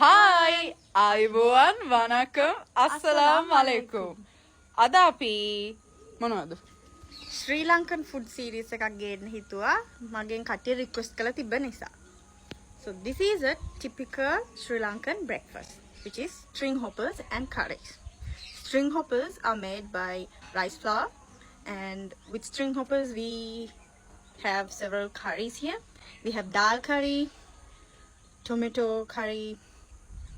Hi, අයිබෝවන් වනකම් අස්සලාම් අලයිකුම්. අද අපි මොනවද? ශ්‍රී ලංකන් ෆුඩ් සීරීස් එකක් ගේන්න හිතුවා මගෙන් කට්ටිය රික්වෙස්ට් කරලා තිබ්බ නිසා. So this is a typical Sri Lankan breakfast which is string hoppers and curries. String hoppers are made by rice flour, and with string hoppers we have several curries here. We have dal curry, tomato curry,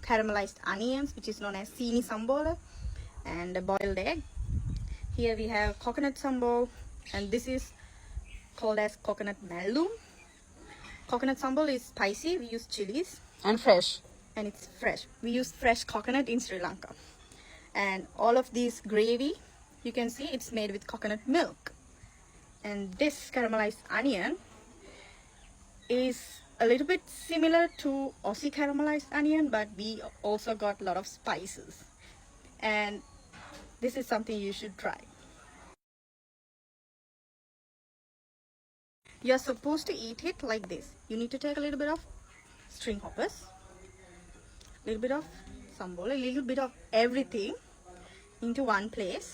caramelized onions which is known as seeni sambola, and a boiled egg. Here we have coconut sambol, and this is called as coconut mallum. Coconut sambol is spicy. We use chilies And fresh. and it's fresh. We use fresh coconut in Sri Lanka. And all of this gravy, you can see it's made with coconut milk. And this caramelized onion is a little bit similar to Aussie caramelized onion, but we also got a lot of spices. And this is something you should try. You're supposed to eat it like this. You need to take a little bit of string hoppers, a little bit of sambol, a little bit of everything into one place,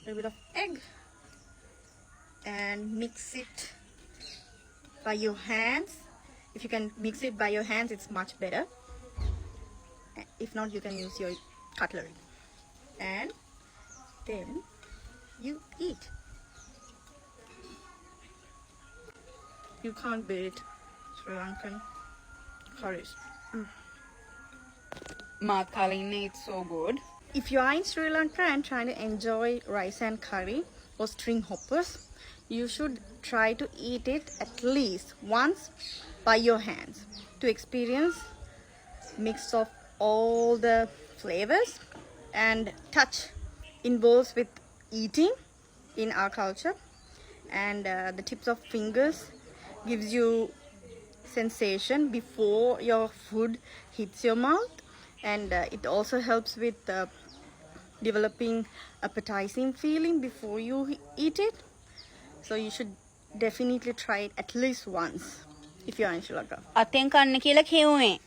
a little bit of egg, and mix it by your hands. If you can mix it by your hands, it's much better. If not, you can use your cutlery. And then you eat. You can't beat Sri Lankan curries. මාත් කාලේ ඉන්නේ, it's so good. If you are in Sri Lanka and trying to enjoy rice and curry or string hoppers, you should try to eat it at least once by your hands to experience mix of all the flavors. And touch involves with eating in our culture, and the tips of fingers gives you sensation before your food hits your mouth, and it also helps with developing appetizing feeling before you eat it. So you should definitely try it at least once if you are in Sri Lanka. අතෙන් කන්න කියලා කිව්වේ.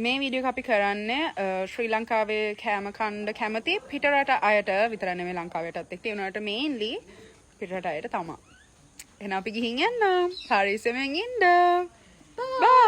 මේ video එක අපි කරන්නේ ශ්‍රී ලංකාවේ කෑම කන්න කැමති පිටරට අයට විතර නෙමෙයි, ලංකාවටත් එක්ක. ඒ උනාට මේන්ලි පිටරට අයට තමයි. එහෙනම් අපි ගිහින් යන්න. හරිසෙමෙන් ඉන්න. බයි.